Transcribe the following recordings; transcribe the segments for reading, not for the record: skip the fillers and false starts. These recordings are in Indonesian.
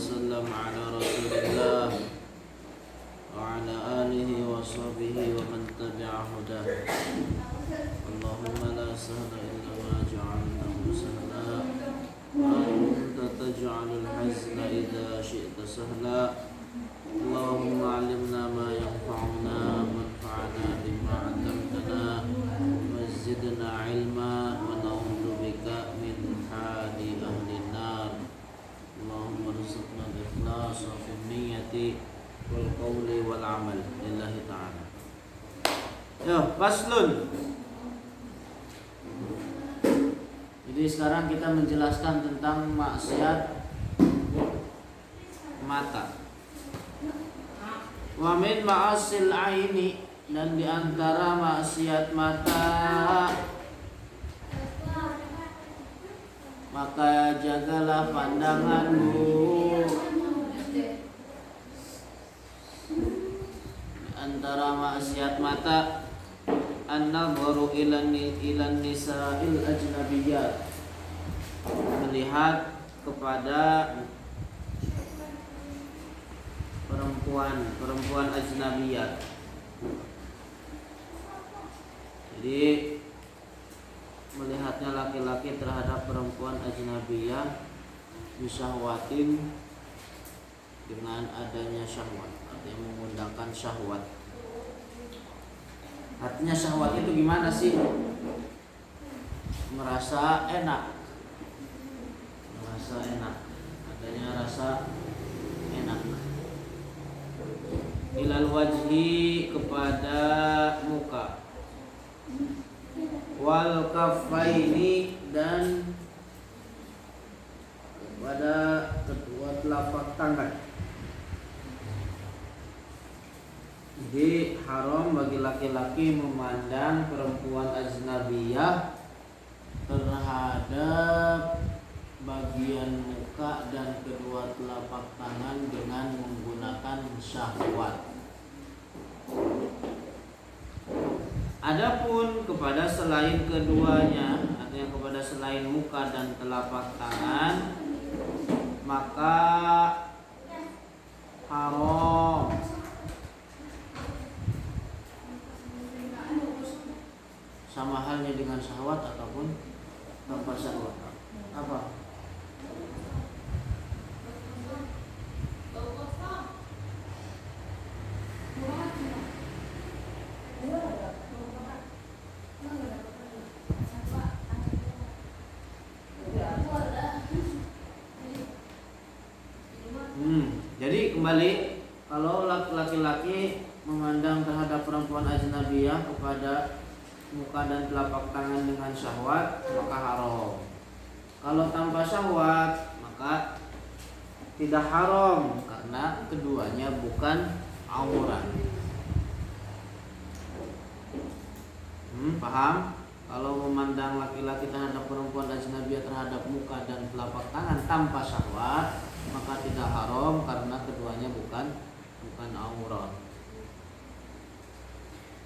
وسلم على رسول الله وعلى آله وصحبه ومن تبع هداه. اللهم لا سهل إلا ما جعلته سهلا وأنت تجعل الحزن إذا شئت سهلا. اللهم علمنا ما ينفعنا وانفعنا بما علمتنا وزدنا علما ونعوذ بك من حال أهل النار. اللهم ارزقنا الإخلاص في النية والقول والعمل لله تعالى. Faslun. Jadi sekarang kita menjelaskan tentang maksiat mata. Wa min ma'asil aini, dan diantara maksiat mata, maka jagalah pandanganmu. Antara maksiat mata an-nadharu ilan nisa'il ajnabiyyat, melihat kepada perempuan ajnabiyat. Jadi melihatnya laki-laki terhadap perempuan ajnabiyah bisyahwatin, dengan adanya syahwat, artinya mengundangkan syahwat. Artinya syahwat itu gimana sih? Merasa enak, adanya rasa enak. Ilal wajhi, kepada muka, wal kaffaini, dan kepada kedua telapak tangan. Jadi haram bagi laki-laki memandang perempuan ajnabiyah terhadap bagian muka dan kedua telapak tangan dengan menggunakan syahwat. Adapun kepada selain keduanya, artinya kepada selain muka dan telapak tangan, maka haram. Sama halnya dengan syahwat ataupun tanpa syahwat. Apa? Jadi kembali, kalau laki-laki memandang terhadap perempuan ajnabiyah kepada muka dan telapak tangan dengan syahwat, maka haram. Kalau tanpa syahwat, maka tidak haram, karena keduanya bukan aurat. Paham? Kalau memandang laki-laki terhadap perempuan ajnabiyah terhadap muka dan telapak tangan tanpa syahwat, maka tidak haram, karena keduanya bukan aurat.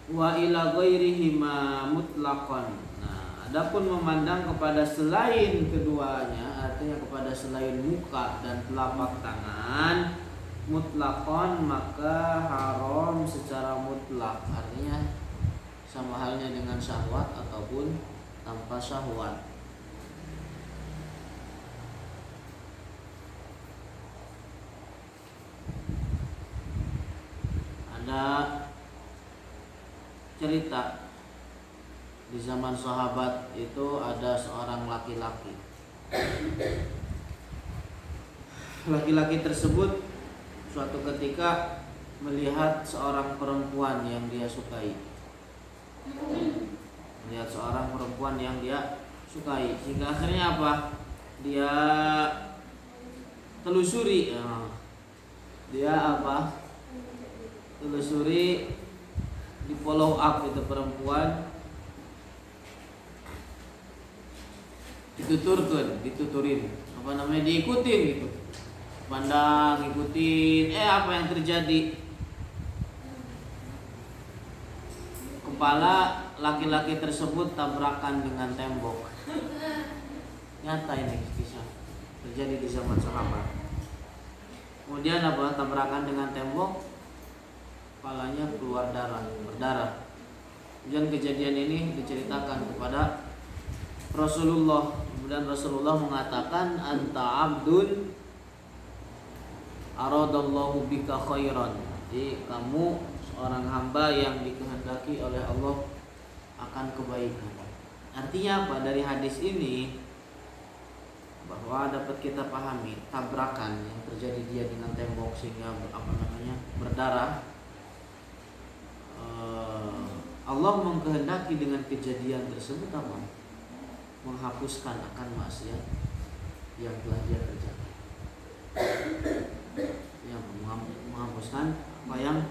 Wa ila ghairihima mutlaqan. Nah, adapun memandang kepada selain keduanya, artinya kepada selain muka dan telapak tangan, mutlaqan, maka haram secara mutlak. Artinya sama halnya dengan syahwat ataupun tanpa syahwat. Ada cerita di zaman sahabat itu, ada seorang laki-laki. Laki-laki tersebut suatu ketika melihat seorang perempuan yang dia sukai. Sehingga akhirnya apa? Dia telusuri. Di follow up itu perempuan, dituturin, diikutin gitu, pandang, ikutin. Apa yang terjadi? Kepala laki-laki tersebut tabrakan dengan tembok. Nyata ini kisah terjadi di zaman sahabat. kemudian apa, tabrakan dengan tembok, kepalanya keluar darah, berdarah. Kemudian kejadian ini diceritakan kepada Rasulullah. Kemudian Rasulullah mengatakan, anta abdun aradallahu bika khairan. Jadi kamu seorang hamba yang dikehendaki oleh Allah akan kebaikan. Artinya apa? Dari hadis ini bahwa dapat kita pahami tabrakan yang terjadi dia dengan tembok sehingga berdarah. Allah mengkehendaki dengan kejadian tersebut apa? Menghapuskan akan maksiat yang telah dia kerjakan. Yang menghapuskan apa yang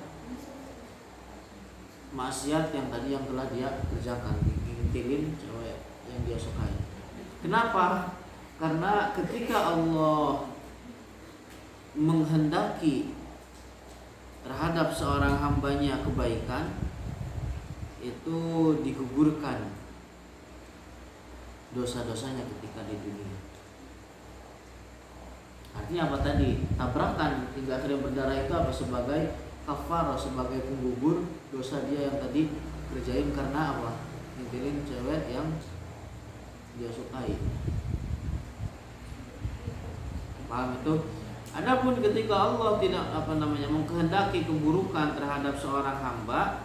maksiat yang tadi yang telah dia kerjakan, ngintilin cewek yang dia sukai. Kenapa? Karena ketika Allah menghendaki terhadap seorang hambanya kebaikan, itu digugurkan dosa-dosanya ketika di dunia. Artinya apa tadi? Tabrakan hingga akhirnya berdarah itu apa? Sebagai kafarah, sebagai penggugur dosa dia yang tadi kerjain karena apa? Ngintilin cewek yang dia sukai. Paham itu? Adapun ketika Allah tidak mengkehendaki keburukan terhadap seorang hamba,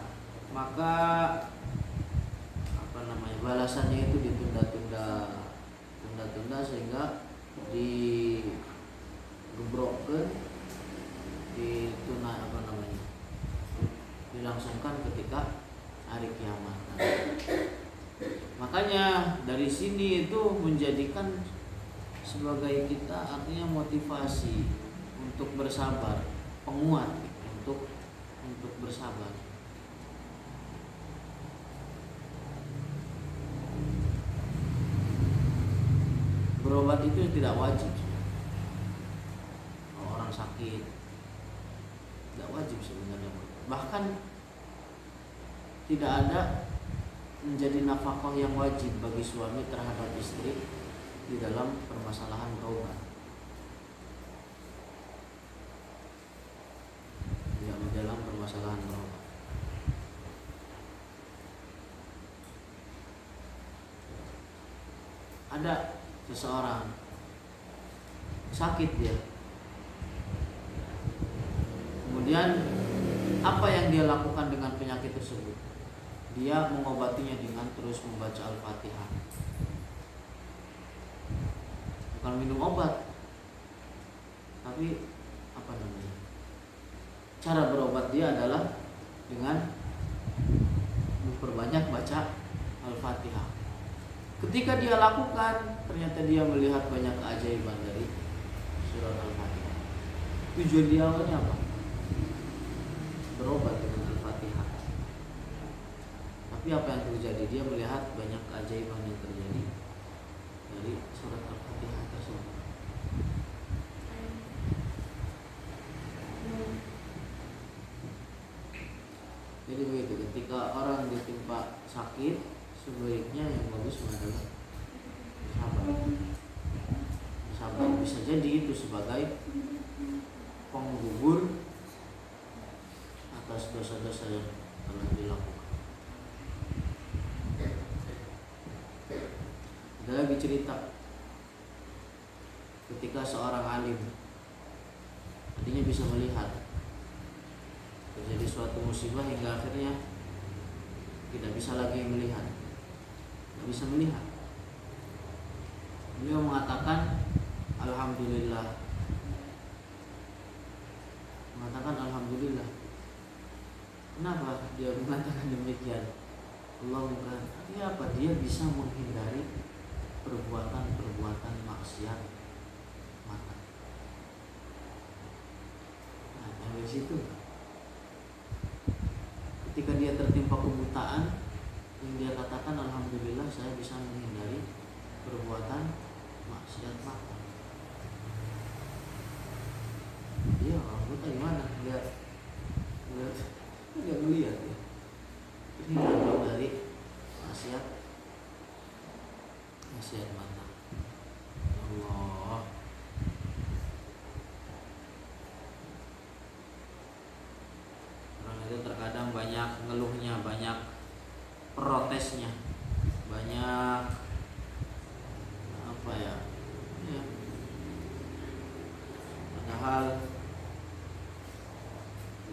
maka balasannya itu ditunda-tunda sehingga digebrokkan, dilangsungkan ketika hari kiamat. Makanya dari sini itu menjadikan sebagai kita artinya motivasi untuk bersabar, penguat untuk bersabar. Berobat itu tidak wajib. Kalau orang sakit tidak wajib sebenarnya. Bahkan tidak ada menjadi nafkah yang wajib bagi suami terhadap istri di dalam permasalahan berobat. Tidak di dalam permasalahan berobat. Ada seseorang sakit dia, kemudian apa yang dia lakukan dengan penyakit tersebut? Dia mengobatinya dengan terus membaca Al-Fatihah. Bukan minum obat, tapi cara berobat dia adalah dengan memperbanyak baca Al-Fatihah. Ketika dia lakukan, ternyata dia melihat banyak keajaiban dari surat Al-Fatihah. Tujuan dia awalnya apa? Berobat dengan Al-Fatihah. Tapi apa yang terjadi? Dia melihat banyak keajaiban yang terjadi dari surat Al-Fatihah tersebut. Jadi begitu, ketika orang ditimpa sakit, sebaiknya yang bagus adalah sabar. Bisa jadi itu sebagai penggugur atas dosa-dosa yang telah dilakukan. Ada lagi cerita ketika seorang alim tadinya bisa melihat terjadi suatu musibah hingga akhirnya tidak bisa lagi melihat. Bisa melihat. Beliau mengatakan alhamdulillah. Kenapa dia mengatakan demikian? Allah bukan. Artinya apa? Dia bisa menghindari perbuatan maksiat mata. Nah, dari situ ketika dia tertimpa kebutaan, yang dia katakan alhamdulillah saya bisa menghindari perbuatan maksiat mata. Dia orang buta gimana? Nggak melihat ya. Terhindar dari maksiat mata. Allah.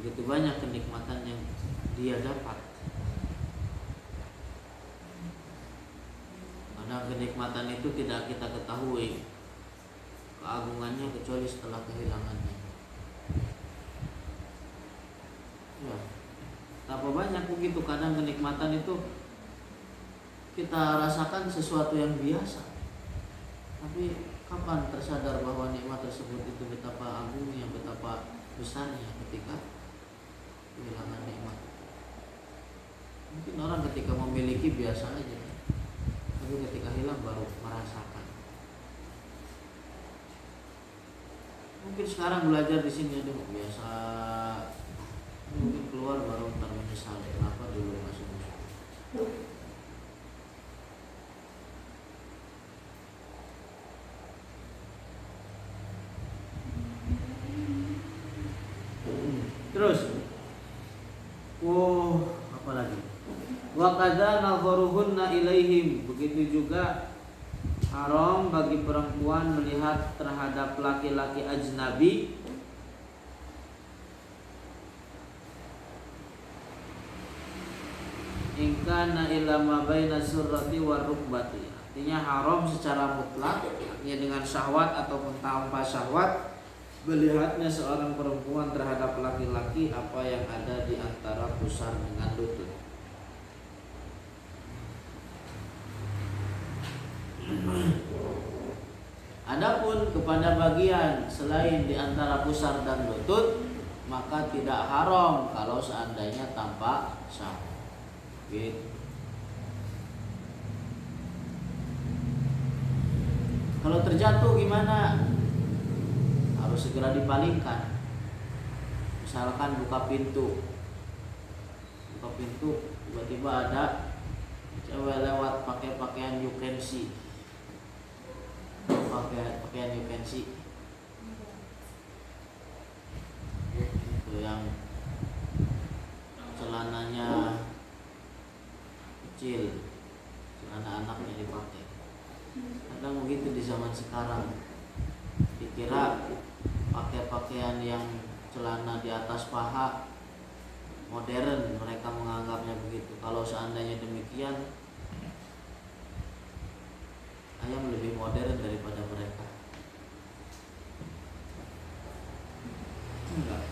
begitu banyak kenikmatan yang dia dapat. Karena kenikmatan itu tidak kita ketahui keagungannya kecuali setelah kehilangannya. Ya, betapa banyak begitu kadang kenikmatan itu kita rasakan sesuatu yang biasa, tapi kapan tersadar bahwa nikmat tersebut itu betapa agungnya, betapa besarnya ketika kehilangan nikmat. Mungkin orang ketika memiliki biasa aja, tapi ketika hilang baru merasakan. Mungkin sekarang belajar di sini aduh biasa, mungkin keluar baru ntar menyesal kenapa dulu masuk. Terus, apa lagi? Wa kadza nadharuhunna ilaihim, begitu juga haram bagi perempuan melihat terhadap laki-laki ajnabi in kana ila ma baina surrati wa rukbati. Artinya haram secara mutlak, artinya dengan syahwat ataupun tanpa syahwat, melihatnya seorang perempuan terhadap laki-laki apa yang ada di antara pusar dengan lutut. Adapun kepada bagian selain di antara pusar dan lutut, maka tidak haram kalau seandainya tanpa syahwat. Gitu. Kalau terjatuh gimana? Harus segera dipalingkan. Misalkan buka pintu, tiba-tiba ada cewek lewat pakai pakaian you can see, pakaian you can see, itu yang celananya kecil, celana anaknya dipakai. Kadang begitu di zaman sekarang, dikira pakai pakaian yang celana di atas paha modern, mereka menganggapnya begitu. Kalau seandainya demikian, ayam lebih modern daripada mereka. Enggak.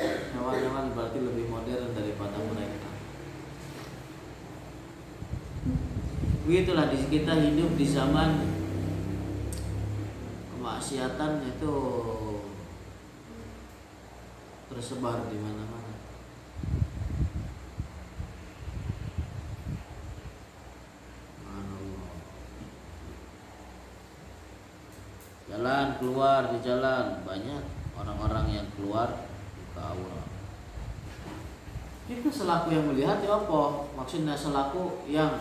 Hewan-hewan berarti lebih modern daripada mereka. Begitulah kita hidup di zaman kemaksiatan itu tersebar di mana-mana. Jalan keluar di jalan banyak orang-orang yang keluar ke aurat. Kita selaku yang melihat ya apa? Maksudnya selaku yang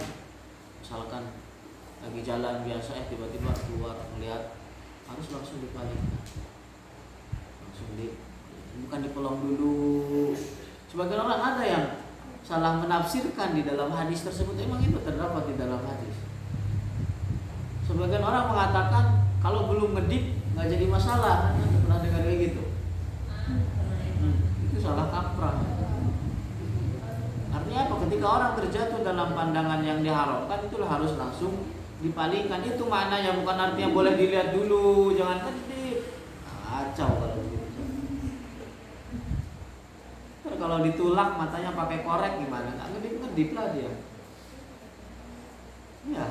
misalkan lagi jalan biasa tiba-tiba keluar melihat, harus langsung dipalingkan, bukan dipelong dulu. Sebagian orang ada yang salah menafsirkan di dalam hadis tersebut. Emang itu terdapat di dalam hadis. Sebagian orang mengatakan kalau belum ngedip nggak jadi masalah. Anda pernah dengar kayak gitu? Itu salah kaprah. Artinya apa? Ketika orang terjatuh dalam pandangan yang diharamkan, itulah harus langsung dipalingkan. Itu maknanya, bukan artinya boleh dilihat dulu, jangan kedip. Kacau kalau begitu. Kalau ditulak matanya pakai korek gimana? Nggak ngedip lah dia. Ya.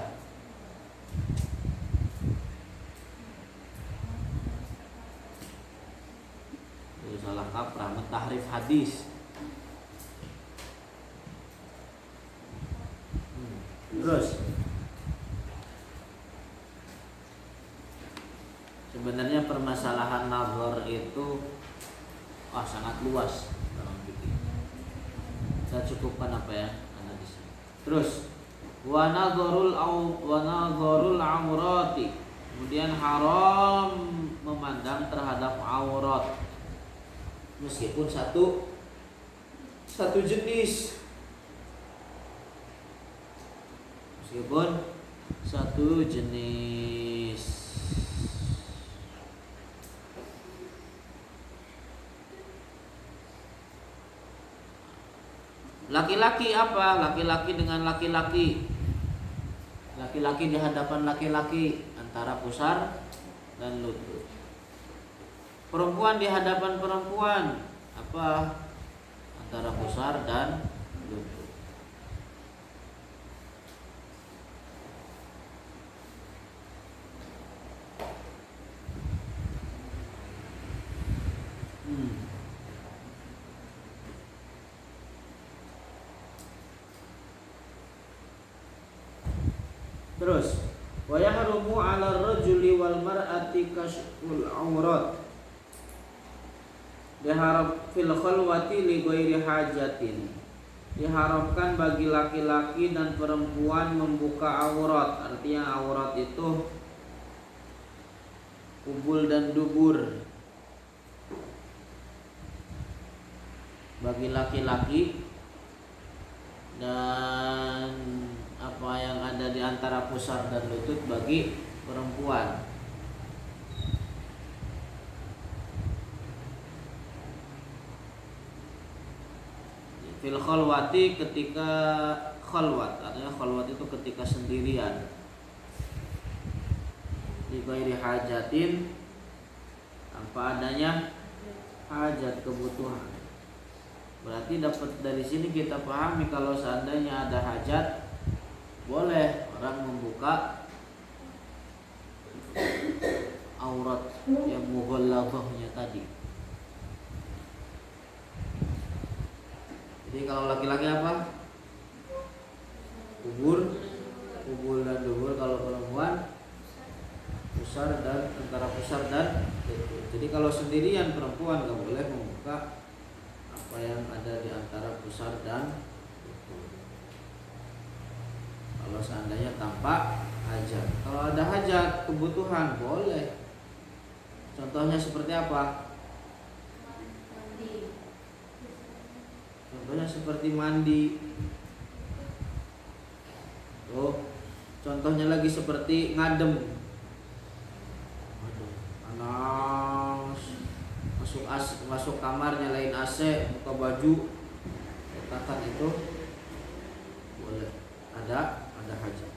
Itu salah kaprah, mentahrif hadis. Terus sebenarnya permasalahan nazar itu sangat luas dalam fikih. Saya cukupkan apa ya analisis. Terus wa nazarul aurati, kemudian haram memandang terhadap aurat meskipun satu jenis. Meskipun satu jenis. Laki-laki apa? Laki-laki dengan laki-laki. Laki-laki di hadapan laki-laki antara pusar dan lutut. Perempuan di hadapan perempuan apa? Antara pusar dan lutut. Terus, wa yahrumu 'ala ar-rajuli wal mar'ati kashful 'aurat. Diharap fil khalwati li ghairi hajatin. Diharapkan bagi laki-laki dan perempuan membuka aurat. Artinya aurat itu kubul dan dubur. Bagi laki-laki dan apa yang ada di antara pusar dan lutut bagi perempuan. Fil khalwati ketika khalwat, artinya khalwat itu ketika sendirian. Di ghairi hajatin, tanpa adanya hajat, kebutuhan. Berarti dapat dari sini kita pahami kalau seandainya ada hajat, boleh orang membuka aurat yang mughalladhahnya tadi. Jadi kalau laki-laki apa? Kubul dan dubur. Kalau perempuan pusar dan antara pusar dan lutut. Jadi kalau sendirian perempuan nggak boleh membuka apa yang ada di antara pusar dan lutut. Kalau seandainya tanpa hajat. Kalau ada hajat, kebutuhan, boleh. Contohnya seperti apa? Contohnya seperti mandi. Contohnya lagi seperti ngadem. Panas. Masuk kamar, nyalain AC, buka baju, letakkan itu boleh. Ada hajat.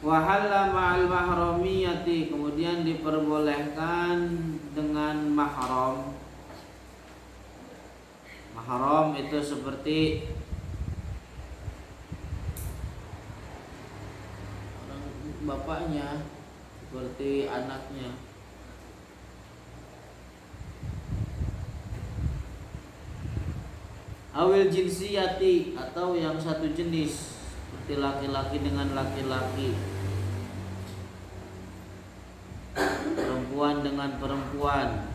Wahalla ma'al mahramiyati, kemudian diperbolehkan dengan mahram. Mahram itu seperti orang bapaknya, seperti anaknya. Awil jinsiyati, atau yang satu jenis, seperti laki-laki dengan laki-laki, perempuan dengan perempuan.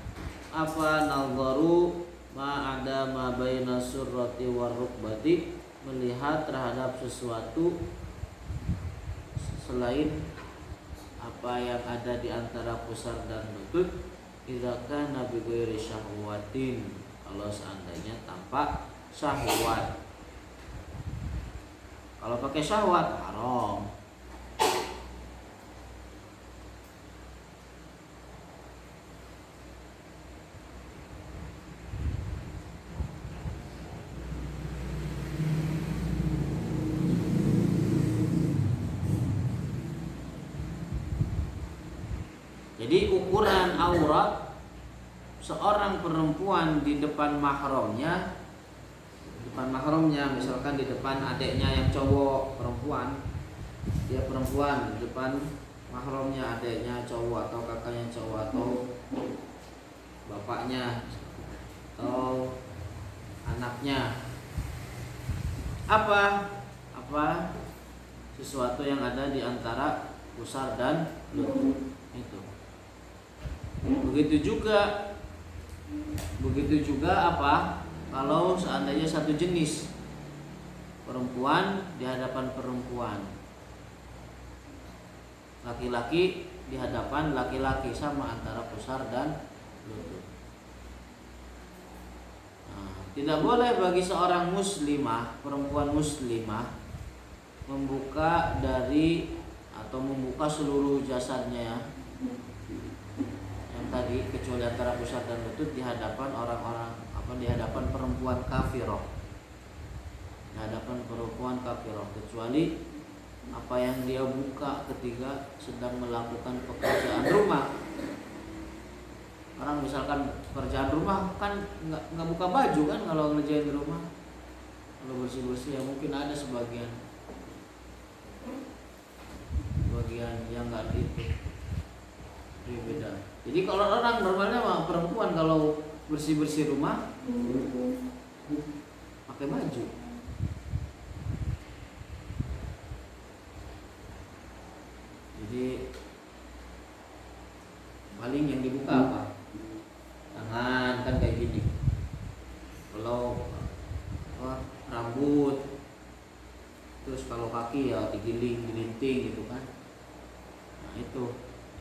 Apa? Nadharu ma ada ma baina surrati war rukbati, melihat terhadap sesuatu selain apa yang ada di antara pusar dan lutut. Idza kana bi ghairi syahwatin, kalau seandainya tanpa syahwat. Kalau pakai syahwat haram. Jadi ukuran aurat seorang perempuan di depan mahramnya, misalkan di depan adiknya yang cowok, perempuan, dia perempuan, di depan mahramnya adiknya cowok atau kakaknya cowok atau bapaknya atau anaknya. Apa sesuatu yang ada di antara pusar dan lutut itu. Begitu juga apa? Kalau seandainya satu jenis, perempuan di hadapan perempuan, laki-laki di hadapan laki-laki, sama antara pusar dan lutut. Tidak boleh bagi seorang muslimah, perempuan muslimah, membuka dari atau membuka seluruh jasadnya ya, yang tadi kecuali antara pusat dan lutut, di hadapan orang-orang di hadapan perempuan kafiroh, di hadapan perempuan kafiroh, kecuali apa yang dia buka ketika sedang melakukan pekerjaan rumah. Orang misalkan pekerjaan rumah kan nggak buka baju kan kalau ngerjain di rumah, kalau bersih-bersih ya mungkin ada sebagian yang nggak itu beda. Jadi kalau orang normalnya mah perempuan kalau bersih-bersih rumah pakai baju. Jadi paling yang dibuka apa? Tangan kan kayak gini. Kalau rambut, terus kalau kaki ya digiling-gilinting gitu kan. Nah itu,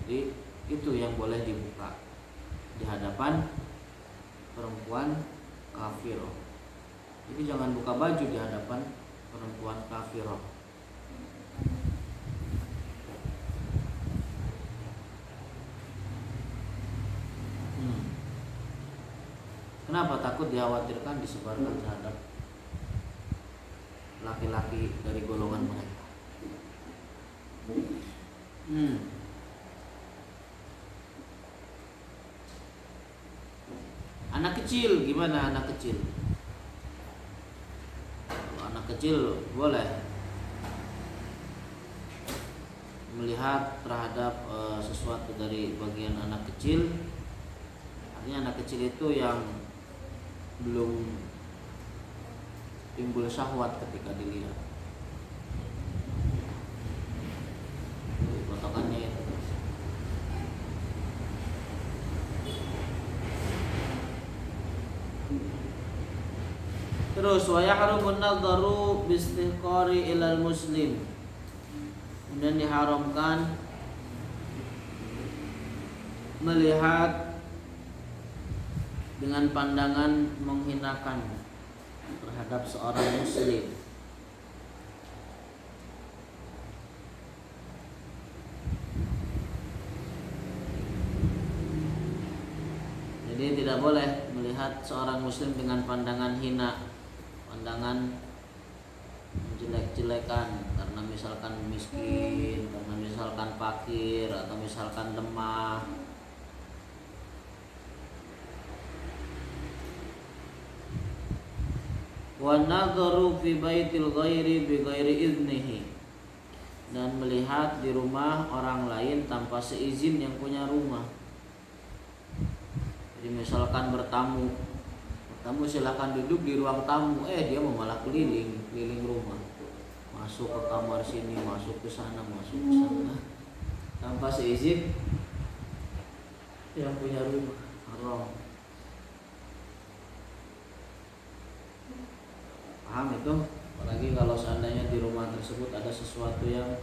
jadi itu yang boleh dibuka di hadapan perempuan kafiroh. Jadi jangan buka baju di hadapan perempuan kafiroh. Kenapa? Takut dikhawatirkan disebarkan terhadap laki-laki dari golongan mereka. Anak kecil, gimana anak kecil? Kalau anak kecil boleh melihat terhadap sesuatu dari bagian anak kecil. Artinya anak kecil itu yang belum timbul syahwat ketika dilihat. Potongannya itu. Terus wa yahrumun nadharu bistihqari ilal muslim. Kemudian diharamkan melihat dengan pandangan menghinakan terhadap seorang muslim. Jadi tidak boleh melihat seorang muslim dengan pandangan hina, pandangan jelek-jelekan karena misalkan miskin, karena misalkan fakir, atau misalkan lemah. Wa nadharu fi baitil ghairi bi ghairi iznihi, dan melihat di rumah orang lain tanpa seizin yang punya rumah. Jadi misalkan bertamu silakan duduk di ruang tamu, dia malah keliling rumah, masuk ke kamar sini, masuk ke sana tanpa seizin yang punya rumah. Haram. Paham itu? Apalagi kalau seandainya di rumah tersebut ada sesuatu yang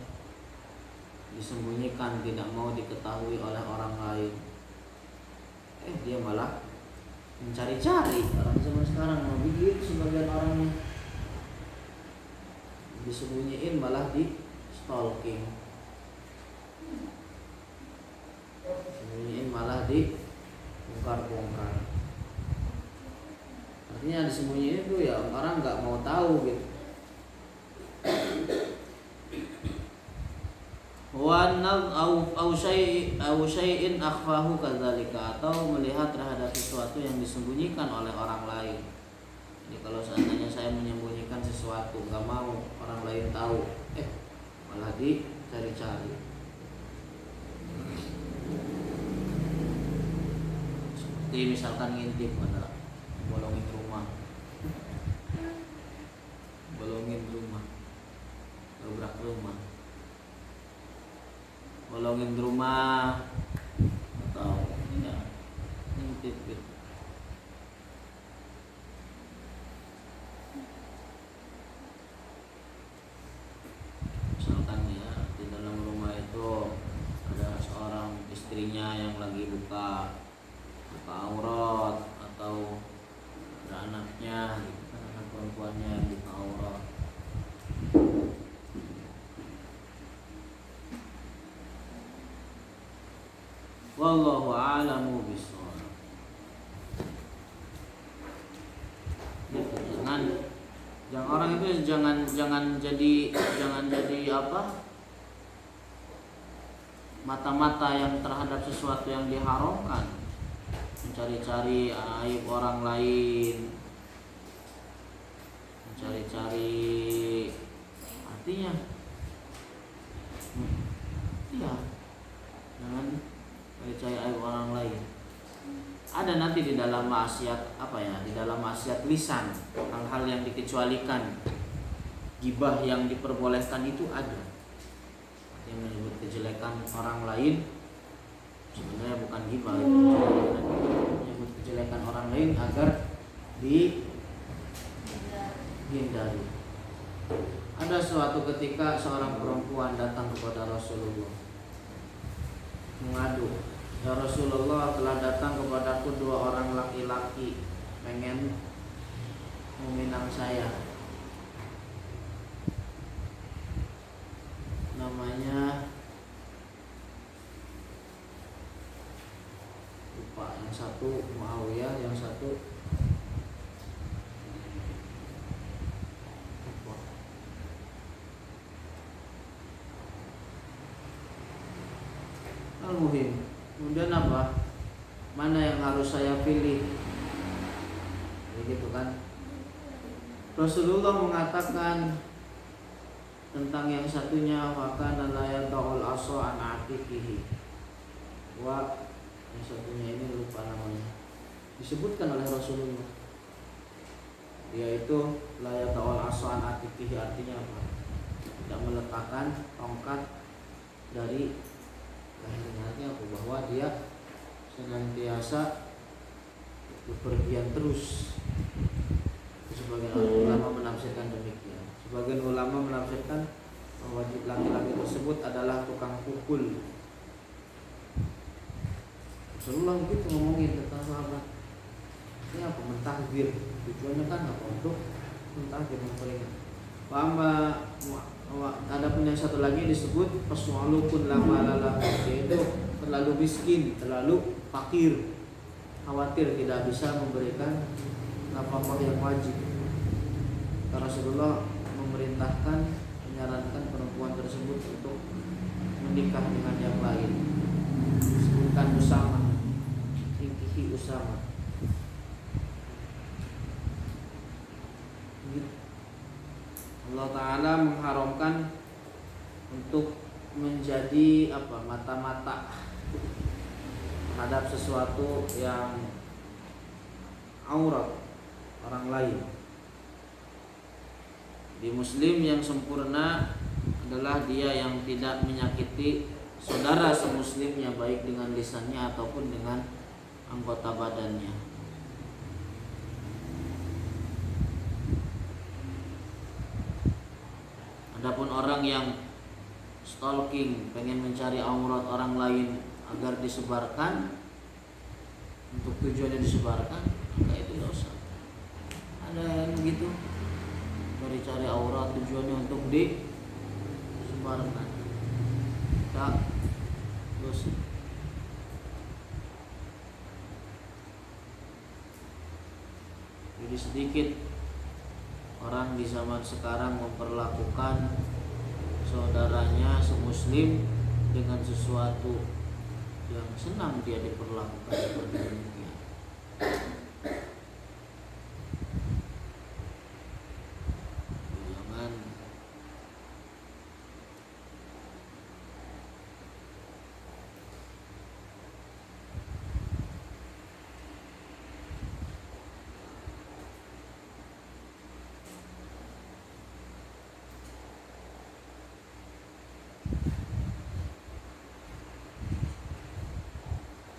disembunyikan, tidak mau diketahui oleh orang lain. Dia malah mencari-cari. Orang zaman sekarang mau begitu, sebagian orangnya disembunyiin malah di stalking, disembunyiin malah di bongkar-bongkar. Artinya disembunyiin itu ya orang nggak mau tahu gitu. Au syai'in akhfahu kadzalika, atau melihat terhadap sesuatu yang disembunyikan oleh orang lain. Jadi kalau seandainya saya menyembunyikan sesuatu, nggak mau orang lain tahu, malah dicari-cari. Seperti misalkan ngintip, ada bolongin rumah, dobrak rumah, bolongin rumah, atau ngintip gitu. Misalkan ya di dalam rumah itu ada seorang istrinya yang lagi buka aurat, atau ada anaknya gitu kan, anak perempuannya yang buka aurat. Wallahu a'lamu bishawab. Gitu. Jangan orang itu jangan jadi apa? Mata-mata yang terhadap sesuatu yang diharamkan, mencari-cari aib orang lain, mencari-cari artinya iya, jangan mencari aib orang lain. Ada nanti di dalam maksiat di dalam maksiat lisan hal-hal yang dikecualikan, gibah yang diperbolehkan itu ada. Yang menyebut kejelekan orang lain sebenarnya bukan gibah, itu menyebut kejelekan orang lain agar dihindari. Ada suatu ketika seorang perempuan datang kepada Rasulullah mengadu, "Ya Rasulullah, telah datang kepadaku 2 orang laki-laki pengen meminang saya. Namanya lupa, yang satu Muawiyah, yang satu lupa. Al-Muhim. Kemudian apa? Mana yang harus saya pilih? Begitu kan? Rasulullah mengatakan tentang yang satunya, maka la yad'ul asa an atiqihi. Wa yang satunya ini lupa namanya. Disebutkan oleh Rasulullah. Yaitu la yad'ul asa an atiqihi, artinya apa? Tidak meletakkan tongkat dari lehernya, bahwa dia senantiasa bepergian terus. Sebagian ulama menafsirkan demikian. Sebagian ulama menafsirkan bahwa laki-laki tersebut adalah tukang pukul. Rasulullah begitu ngomongin tentang sahabat. Ini apa? Mentahdir. Tujuannya kan apa? Untuk mentahdir, memperingat. Adapun yang satu lagi disebut paswalukun lama lala, yaitu terlalu miskin, terlalu fakir, khawatir tidak bisa memberikan apa-apa yang wajib. Karena Rasulullah memerintahkan, menyarankan perempuan tersebut untuk menikah dengan yang lain. Disebutkan Usama, inkihi Usama. Allah Ta'ala mengharamkan untuk menjadi mata-mata terhadap sesuatu yang aurat orang lain. Di Muslim yang sempurna adalah dia yang tidak menyakiti saudara semuslimnya, baik dengan lisannya ataupun dengan anggota badannya. Adapun orang yang stalking, pengen mencari aurat orang lain agar disebarkan, untuk tujuannya disebarkan, maka itu dosa. Ada yang begitu, cari aurat tujuannya untuk disebarkan, tak dosa. Jadi sedikit orang di zaman sekarang memperlakukan saudaranya semuslim dengan sesuatu yang senang dia diperlakukan seperti demikian. Jangan.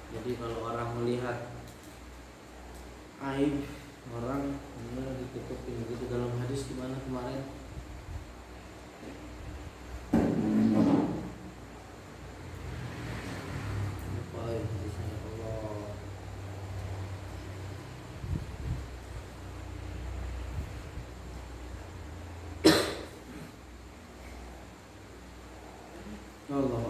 Jadi kalau orang melihat aib orang, ditutupin begitu. Dalam hadis gimana kemarin? Lupa ya hadisnya, Allah. Allah